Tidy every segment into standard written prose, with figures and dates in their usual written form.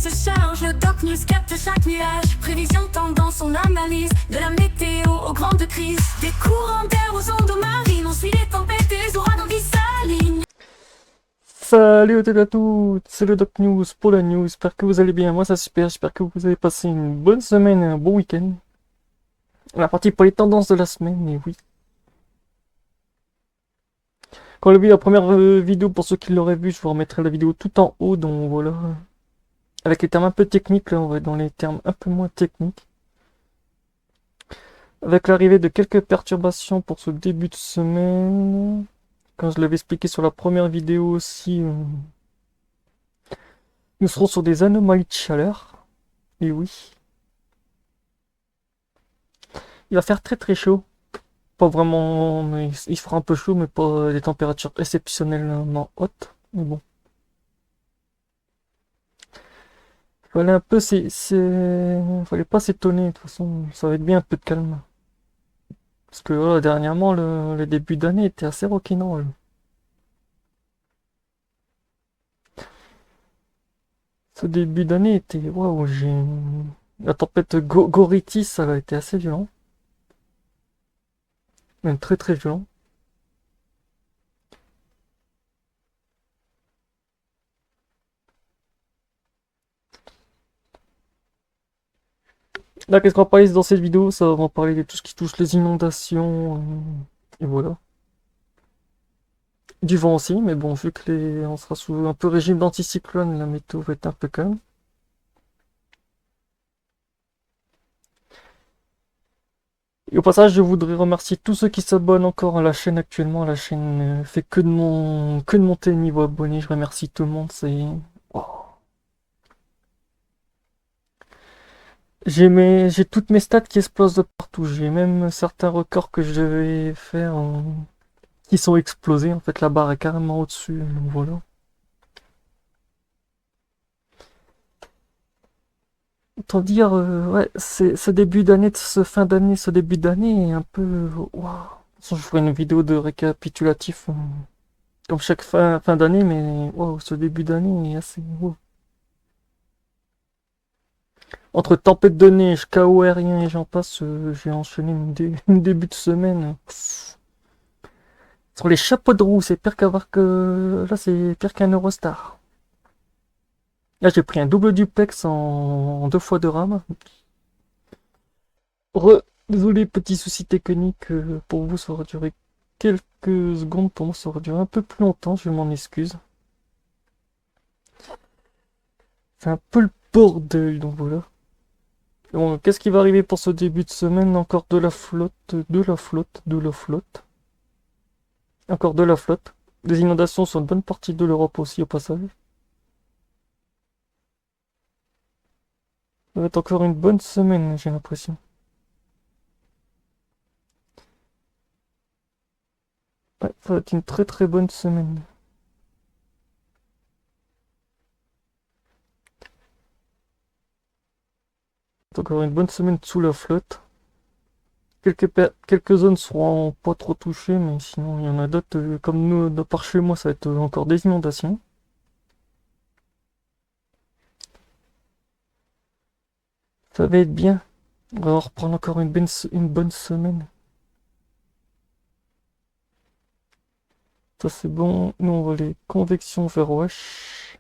se charge, le Doc News capte chaque nuage. Prévision, tendance, on analyse. De la météo aux grandes crises. Des courants d'air aux ondes marines. On suit les tempêtes et les ouragans qui s'alignent. Salut à tous, c'est le Doc News pour la news, j'espère que vous allez bien, moi ça super, j'espère que vous avez passé une bonne semaine et un bon week-end. On est parti pour les tendances de la semaine, et oui. Quand on a vu la première vidéo, pour ceux qui l'auraient vu, je vous remettrai la vidéo tout en haut, donc voilà. Avec les termes un peu techniques, là on va être dans les termes un peu moins techniques. Avec l'arrivée de quelques perturbations pour ce début de semaine, comme je l'avais expliqué sur la première vidéo aussi, nous serons sur des anomalies de chaleur, et oui. Il va faire très très chaud. Pas vraiment, mais il fera un peu chaud, mais pas des températures exceptionnellement hautes. Mais bon. Fallait un peu, fallait pas s'étonner. De toute façon, ça va être bien un peu de calme. Parce que voilà, dernièrement, le début d'année était assez rock'n'roll. Ce début d'année était, waouh, la tempête Gority, ça a été assez violent. Même très très violent. Là, qu'est-ce qu'on va parler dans cette vidéo? Ça va en parler de tout ce qui touche les inondations. Et voilà. Du vent aussi, mais bon, vu que on sera sous un peu régime d'anticyclone, la météo va être un peu calme. Et au passage, je voudrais remercier tous ceux qui s'abonnent encore à la chaîne actuellement. La chaîne fait que de monter le niveau abonné. Je remercie tout le monde. Wow. J'ai toutes mes stats qui explosent de partout. J'ai même certains records que je devais faire qui sont explosés. En fait, la barre est carrément au-dessus. Donc voilà. Autant dire, ouais, ce début d'année, fin d'année, ce début d'année est un peu. Waouh. De toute façon, je ferai une vidéo de récapitulatif comme chaque fin d'année, mais waouh, ce début d'année est assez. Wow. Entre tempête de neige, chaos aérien et j'en passe, j'ai enchaîné une début de semaine. Sur les chapeaux de roue, c'est pire qu'avoir que. Là, c'est pire qu'un Eurostar. Là, j'ai pris un double duplex en 2 fois 2 rames. Désolé, petit souci technique, pour vous ça aura duré quelques secondes, pour moi ça aura duré un peu plus longtemps, je m'en excuse. C'est un peu le bordel, donc voilà. Bon, qu'est-ce qui va arriver pour ce début de semaine? Encore de la flotte, de la flotte, de la flotte. Encore de la flotte. Des inondations sur une bonne partie de l'Europe aussi au passage. Ça va être encore une bonne semaine, j'ai l'impression. Ouais, ça va être une très très bonne semaine. C'est encore une bonne semaine sous la flotte. Quelques zones seront pas trop touchées, mais sinon il y en a d'autres, comme nous, par chez moi, ça va être encore des inondations. Ça va être bien. On va reprendre encore une bonne semaine. Ça c'est bon. Nous on va les convections vers Wesh.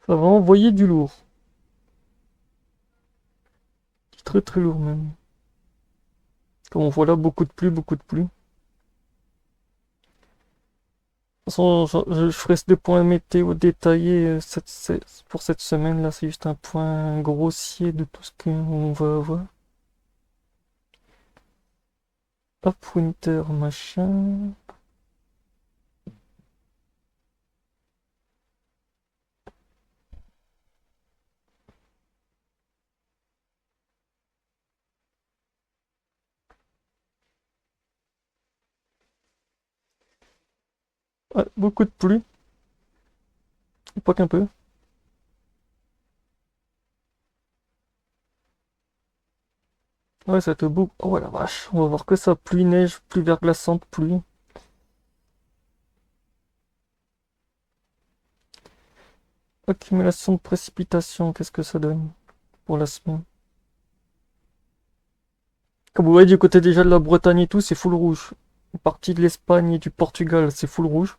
Ça va envoyer du lourd. Très très lourd même. Comme on voit là, beaucoup de pluie, beaucoup de pluie. De toute façon, je ferai des points météo détaillés pour cette semaine là. C'est juste un point grossier de tout ce qu'on va avoir. Hop, winter, machin. Ouais, beaucoup de pluie. Pas qu'un peu. Ouais, ça te beau. Oh la vache, on va voir que ça. Pluie, neige, pluie verglaçante, pluie. Accumulation de précipitations, qu'est-ce que ça donne pour la semaine? Comme vous voyez du côté déjà de la Bretagne et tout, c'est full rouge. Une partie de l'Espagne et du Portugal, c'est full rouge.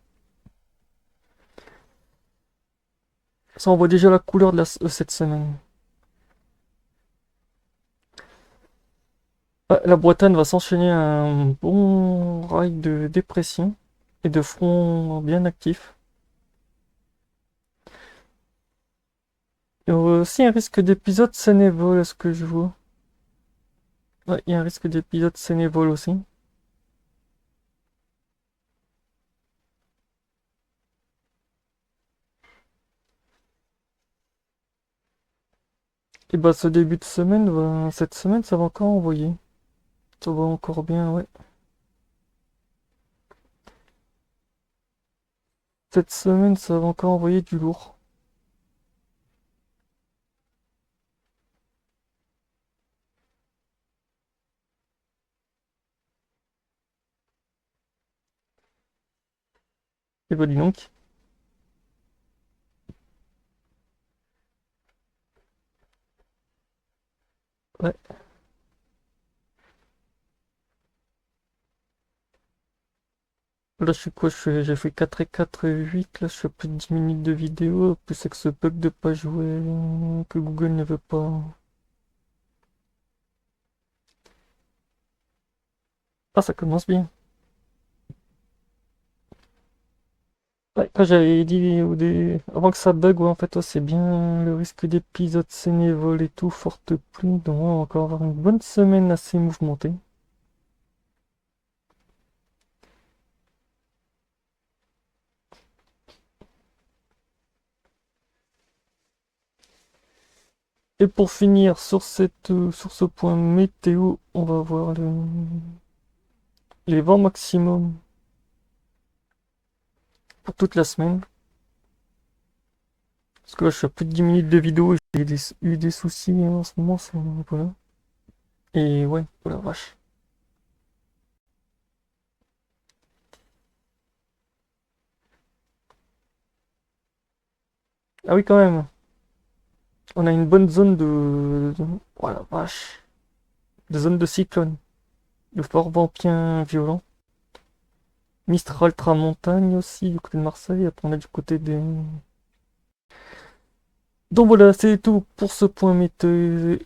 Ça, on voit déjà la couleur de cette semaine. Ah, la Bretagne va s'enchaîner un bon rail de dépression et de front bien actif. Il y a aussi un risque d'épisode Sénéval, est-ce que je vois? Ouais, il y a un risque d'épisode Sénéval aussi. Et bah ce début de semaine, cette semaine, ça va encore envoyer. Ça va encore bien, ouais. Cette semaine, ça va encore envoyer du lourd. Et bah dis donc. Ouais. Là, je suis quoi? J'ai fait 4 et 4 et 8. Là, je suis à plus de 10 minutes de vidéo. Plus avec ce bug de pas jouer que Google ne veut pas. Ah, ça commence bien. Ouais, quand j'avais dit avant que ça bug, ouais, en fait, ouais, c'est bien le risque d'épisode sénévole et tout, forte pluie. Donc, on va encore avoir une bonne semaine assez mouvementée. Et pour finir sur sur ce point météo, on va voir les vents maximum pour toute la semaine. Parce que là, je suis à plus de 10 minutes de vidéo et j'ai eu des soucis en ce moment. Voilà. Et ouais, oh la vache. Ah oui, quand même. On a une bonne zone oh la vache. De zone de cyclone. De fort vent bien violent. Mistral Tramontagne aussi du côté de Marseille. Après, on a du côté des. Donc voilà, c'est tout pour ce point météo,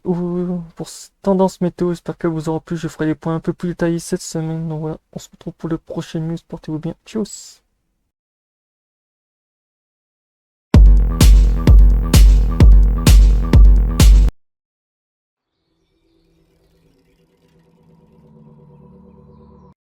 pour tendance météo. J'espère que vous aura plu. Je ferai les points un peu plus détaillés cette semaine. Donc voilà, on se retrouve pour le prochain news. Portez-vous bien. Tchuss!